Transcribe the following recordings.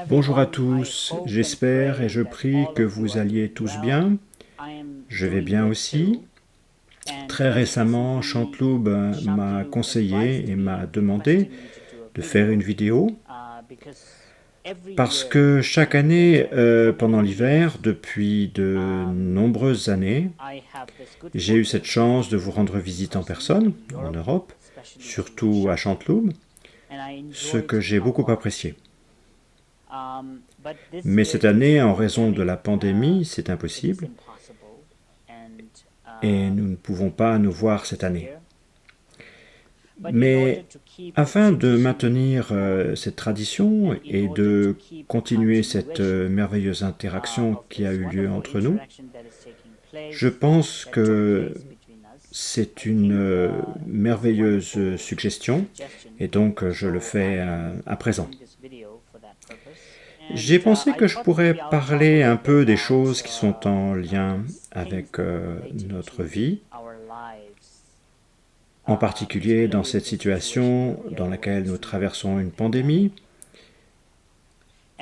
Bonjour à tous, j'espère et je prie que vous alliez tous bien. Je vais bien aussi. Très récemment, Chantloub m'a conseillé et m'a demandé de faire une vidéo parce que chaque année, pendant l'hiver, depuis de nombreuses années, j'ai eu cette chance de vous rendre visite en personne, en Europe, surtout à Chantloub, ce que j'ai beaucoup apprécié. Mais cette année, en raison de la pandémie, c'est impossible et nous ne pouvons pas nous voir cette année. Mais afin de maintenir cette tradition et de continuer cette merveilleuse interaction qui a eu lieu entre nous, je pense que c'est une merveilleuse suggestion et donc je le fais à présent. J'ai pensé que je pourrais parler un peu des choses qui sont en lien avec notre vie, en particulier dans cette situation dans laquelle nous traversons une pandémie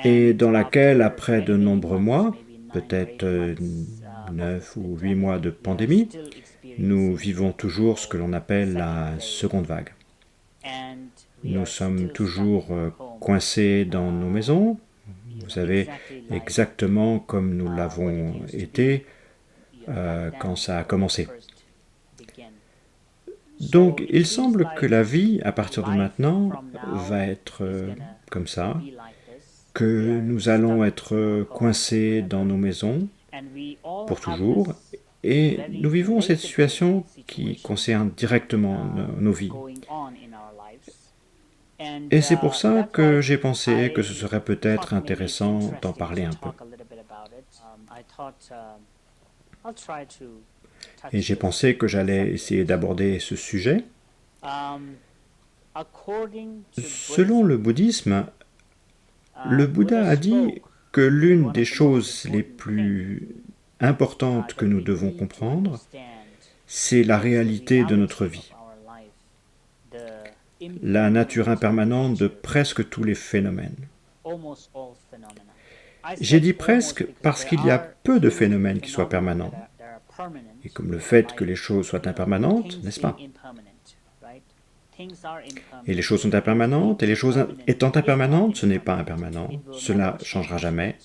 et dans laquelle, après de nombreux mois, peut-être 9 ou 8 mois de pandémie, nous vivons toujours ce que l'on appelle la seconde vague. Nous sommes toujours coincés dans nos maisons, vous savez, exactement comme nous l'avons été quand ça a commencé. Donc, il semble que la vie, à partir de maintenant, va être comme ça, que nous allons être coincés dans nos maisons pour toujours, et nous vivons cette situation qui concerne directement nos vies. Et c'est pour ça que j'ai pensé que ce serait peut-être intéressant d'en parler un peu. Et j'ai pensé que j'allais essayer d'aborder ce sujet. Selon le bouddhisme, le Bouddha a dit que l'une des choses les plus importantes que nous devons comprendre, c'est la réalité de notre vie, la nature impermanente de presque tous les phénomènes. J'ai dit presque parce qu'il y a peu de phénomènes qui soient permanents, et comme le fait que les choses soient impermanentes, n'est-ce pas? Et les choses sont impermanentes, et les choses étant impermanentes, ce n'est pas impermanent, cela ne changera jamais,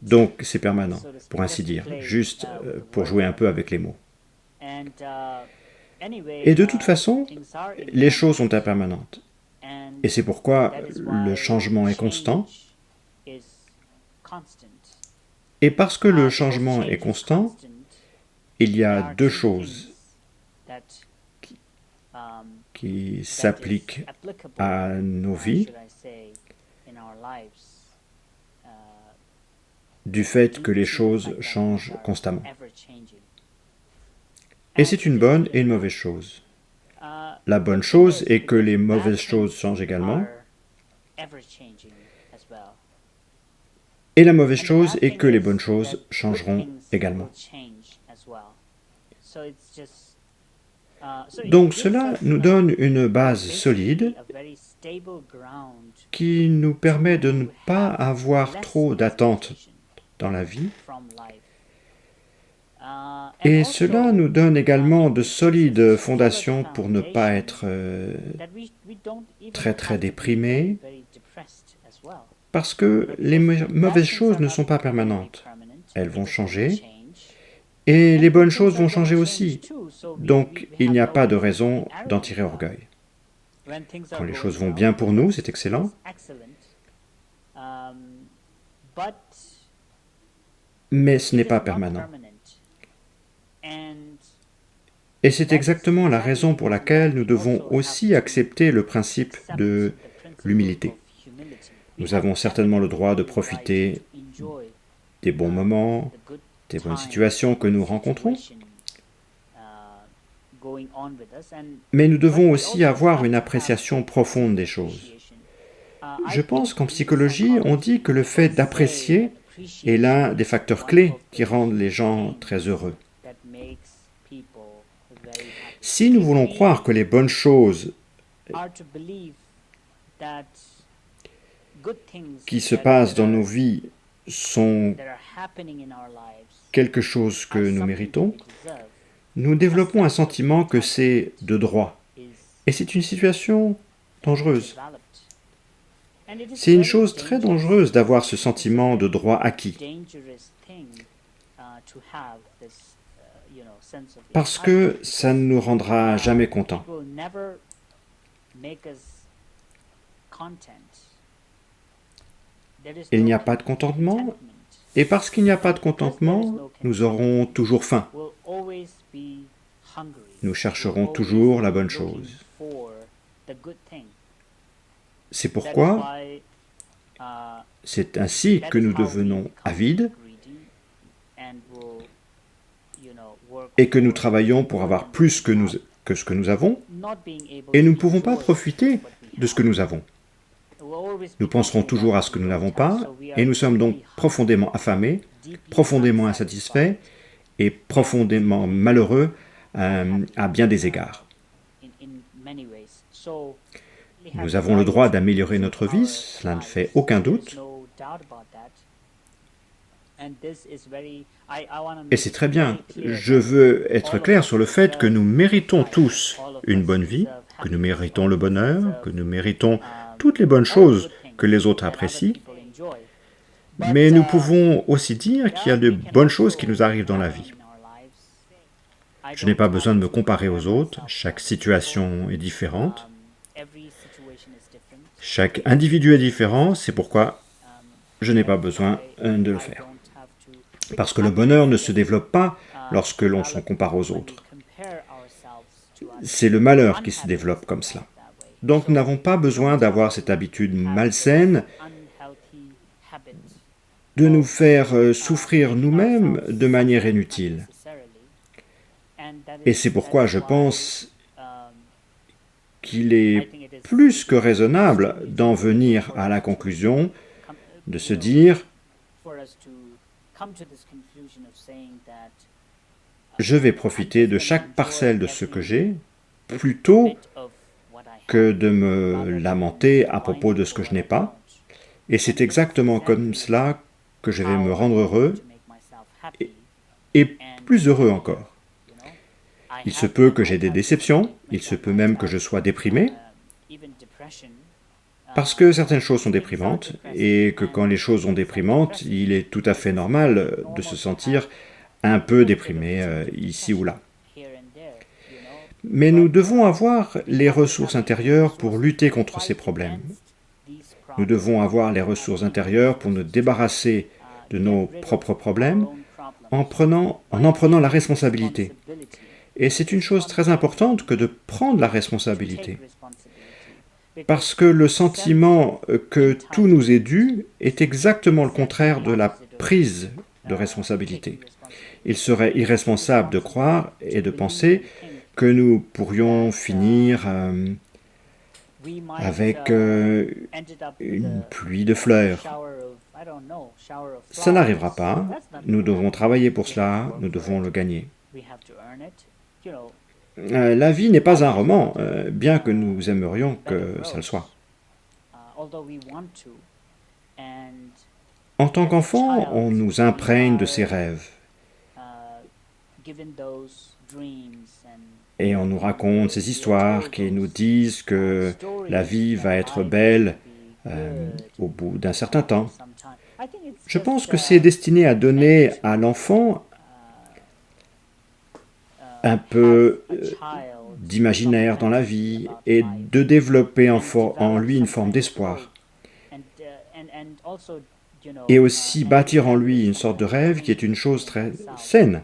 donc c'est permanent, pour ainsi dire, juste pour jouer un peu avec les mots. Et de toute façon, les choses sont impermanentes, et c'est pourquoi le changement est constant, et parce que le changement est constant, il y a deux choses qui s'appliquent à nos vies du fait que les choses changent constamment. Et c'est une bonne et une mauvaise chose. La bonne chose est que les mauvaises choses changent également. Et la mauvaise chose est que les bonnes choses changeront également. Donc cela nous donne une base solide qui nous permet de ne pas avoir trop d'attentes dans la vie. Et cela nous donne également de solides fondations pour ne pas être très déprimés, parce que les mauvaises choses ne sont pas permanentes. Elles vont changer, et les bonnes choses vont changer aussi. Donc il n'y a pas de raison d'en tirer orgueil. Quand les choses vont bien pour nous, c'est excellent. Mais ce n'est pas permanent. Et c'est exactement la raison pour laquelle nous devons aussi accepter le principe de l'humilité. Nous avons certainement le droit de profiter des bons moments, des bonnes situations que nous rencontrons, mais nous devons aussi avoir une appréciation profonde des choses. Je pense qu'en psychologie, on dit que le fait d'apprécier est l'un des facteurs clés qui rendent les gens très heureux. Si nous voulons croire que les bonnes choses qui se passent dans nos vies sont quelque chose que nous méritons, nous développons un sentiment que c'est de droit. Et c'est une situation dangereuse. C'est une chose très dangereuse d'avoir ce sentiment de droit acquis. Parce que ça ne nous rendra jamais contents. Il n'y a pas de contentement, et parce qu'il n'y a pas de contentement, nous aurons toujours faim. Nous chercherons toujours la bonne chose. C'est pourquoi c'est ainsi que nous devenons avides et que nous travaillons pour avoir plus que ce que nous avons, et nous ne pouvons pas profiter de ce que nous avons. Nous penserons toujours à ce que nous n'avons pas, et nous sommes donc profondément affamés, profondément insatisfaits et profondément malheureux à bien des égards. Nous avons le droit d'améliorer notre vie, cela ne fait aucun doute. Et c'est très bien. Je veux être clair sur le fait que nous méritons tous une bonne vie, que nous méritons le bonheur, que nous méritons toutes les bonnes choses que les autres apprécient. Mais nous pouvons aussi dire qu'il y a de bonnes choses qui nous arrivent dans la vie. Je n'ai pas besoin de me comparer aux autres, chaque situation est différente. Chaque individu est différent, c'est pourquoi je n'ai pas besoin de le faire. Parce que le bonheur ne se développe pas lorsque l'on se compare aux autres. C'est le malheur qui se développe comme cela. Donc nous n'avons pas besoin d'avoir cette habitude malsaine de nous faire souffrir nous-mêmes de manière inutile. Et c'est pourquoi je pense qu'il est plus que raisonnable d'en venir à la conclusion de se dire « Je vais profiter de chaque parcelle de ce que j'ai, plutôt que de me lamenter à propos de ce que je n'ai pas. Et c'est exactement comme cela que je vais me rendre heureux, et plus heureux encore. Il se peut que j'ai des déceptions, il se peut même que je sois déprimé, parce que certaines choses sont déprimantes, et que quand les choses sont déprimantes, il est tout à fait normal de se sentir un peu déprimé ici ou là. Mais nous devons avoir les ressources intérieures pour lutter contre ces problèmes. Nous devons avoir les ressources intérieures pour nous débarrasser de nos propres problèmes en en prenant la responsabilité. Et c'est une chose très importante que de prendre la responsabilité. Parce que le sentiment que tout nous est dû est exactement le contraire de la prise de responsabilité. Il serait irresponsable de croire et de penser que nous pourrions finir avec une pluie de fleurs. Ça n'arrivera pas. Nous devons travailler pour cela, nous devons le gagner. La vie n'est pas un roman, bien que nous aimerions que ça le soit. En tant qu'enfant, on nous imprègne de ses rêves. Et on nous raconte ces histoires qui nous disent que la vie va être belle au bout d'un certain temps. Je pense que c'est destiné à donner à l'enfant un peu d'imaginaire dans la vie et de développer en lui une forme d'espoir. Et aussi bâtir en lui une sorte de rêve qui est une chose très saine.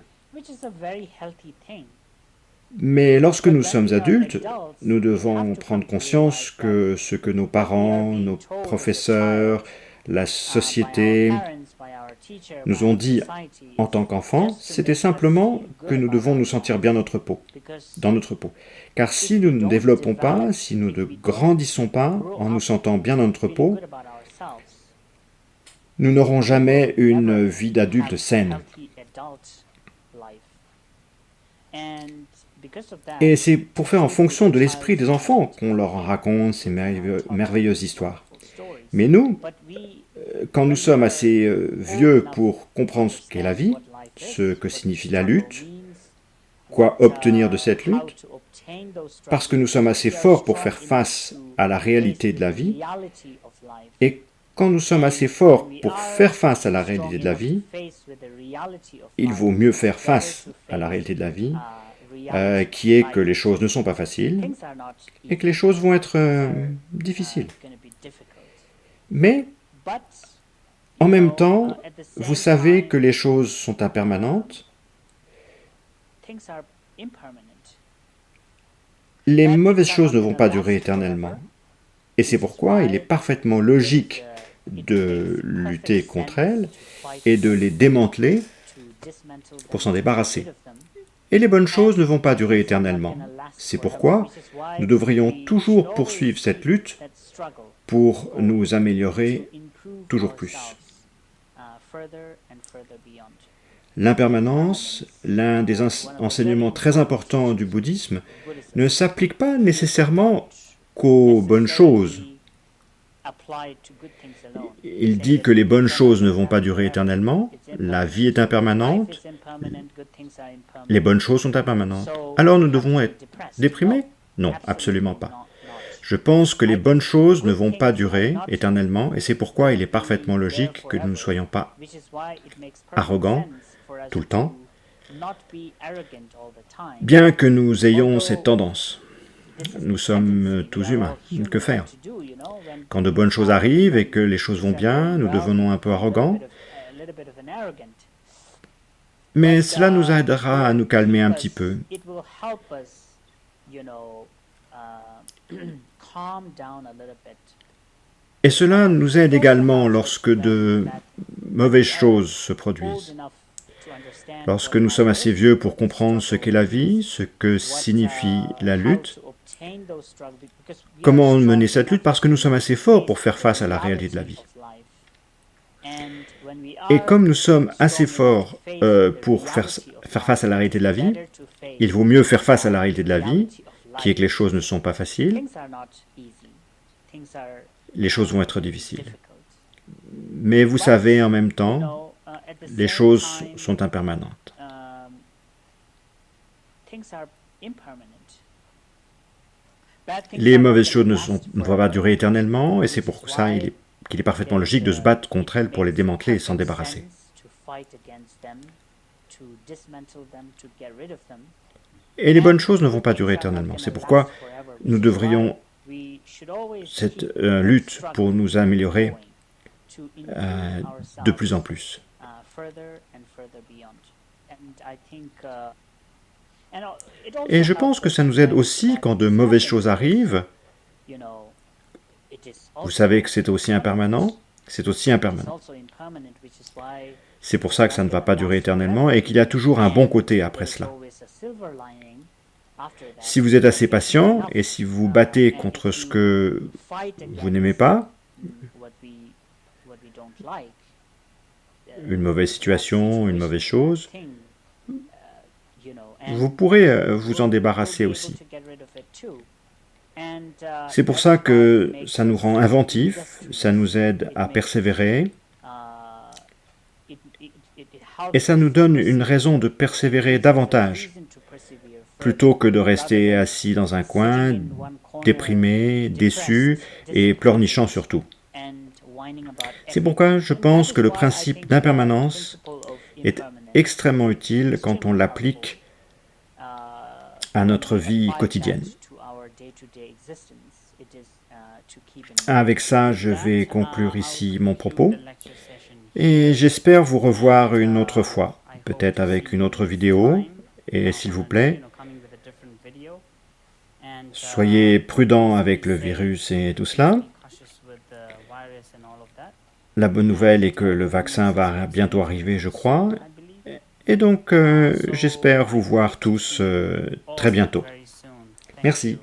Mais lorsque nous sommes adultes, nous devons prendre conscience que ce que nos parents, nos professeurs, la société nous ont dit en tant qu'enfants, c'était simplement que nous devons nous sentir bien dans notre peau. Car si nous ne développons pas, si nous ne grandissons pas en nous sentant bien dans notre peau, nous n'aurons jamais une vie d'adulte saine. Et c'est pour faire en fonction de l'esprit des enfants qu'on leur raconte ces merveilleuses histoires. Mais nous, quand nous sommes assez vieux pour comprendre ce qu'est la vie, ce que signifie la lutte, quoi obtenir de cette lutte, parce que nous sommes assez forts pour faire face à la réalité de la vie, et quand nous sommes assez forts pour faire face à la réalité de la vie, il vaut mieux faire face à la réalité de la vie, qui est que les choses ne sont pas faciles, et que les choses vont être difficiles. Mais, en même temps, vous savez que les choses sont impermanentes. Les mauvaises choses ne vont pas durer éternellement. Et c'est pourquoi il est parfaitement logique de lutter contre elles et de les démanteler pour s'en débarrasser. Et les bonnes choses ne vont pas durer éternellement. C'est pourquoi nous devrions toujours poursuivre cette lutte pour nous améliorer toujours plus. L'impermanence, l'un des enseignements très importants du bouddhisme, ne s'applique pas nécessairement qu'aux bonnes choses. Il dit que les bonnes choses ne vont pas durer éternellement, la vie est impermanente, les bonnes choses sont impermanentes. Alors nous devons être déprimés? Non, absolument pas. Je pense que les bonnes choses ne vont pas durer éternellement, et c'est pourquoi il est parfaitement logique que nous ne soyons pas arrogants tout le temps, bien que nous ayons cette tendance. Nous sommes tous humains. Que faire? Quand de bonnes choses arrivent et que les choses vont bien, nous devenons un peu arrogants. Mais cela nous aidera à nous calmer un petit peu. Et cela nous aide également lorsque de mauvaises choses se produisent. Lorsque nous sommes assez vieux pour comprendre ce qu'est la vie, ce que signifie la lutte, comment mener cette lutte? Parce que nous sommes assez forts pour faire face à la réalité de la vie. Et comme nous sommes assez forts pour faire face à la réalité de la vie, il vaut mieux faire face à la réalité de la vie, qui est que les choses ne sont pas faciles, les choses vont être difficiles. Mais vous savez, en même temps, les choses sont impermanentes. Les mauvaises choses ne vont pas durer éternellement, et c'est pour ça qu'il est parfaitement logique de se battre contre elles pour les démanteler et s'en débarrasser. Et les bonnes choses ne vont pas durer éternellement. C'est pourquoi nous devrions cette lutte pour nous améliorer de plus en plus. Et je pense que ça nous aide aussi quand de mauvaises choses arrivent. Vous savez que c'est aussi impermanent. C'est aussi impermanent. C'est pour ça que ça ne va pas durer éternellement et qu'il y a toujours un bon côté après cela. Si vous êtes assez patient et si vous vous battez contre ce que vous n'aimez pas, une mauvaise situation, une mauvaise chose, vous pourrez vous en débarrasser aussi. C'est pour ça que ça nous rend inventifs, ça nous aide à persévérer, et ça nous donne une raison de persévérer davantage, plutôt que de rester assis dans un coin, déprimé, déçu et pleurnichant surtout. C'est pourquoi je pense que le principe d'impermanence est extrêmement utile quand on l'applique à notre vie quotidienne. Avec ça, je vais conclure ici mon propos, et j'espère vous revoir une autre fois, peut-être avec une autre vidéo, et s'il vous plaît, soyez prudents avec le virus et tout cela. La bonne nouvelle est que le vaccin va bientôt arriver, je crois, et donc j'espère vous voir tous très bientôt. Merci.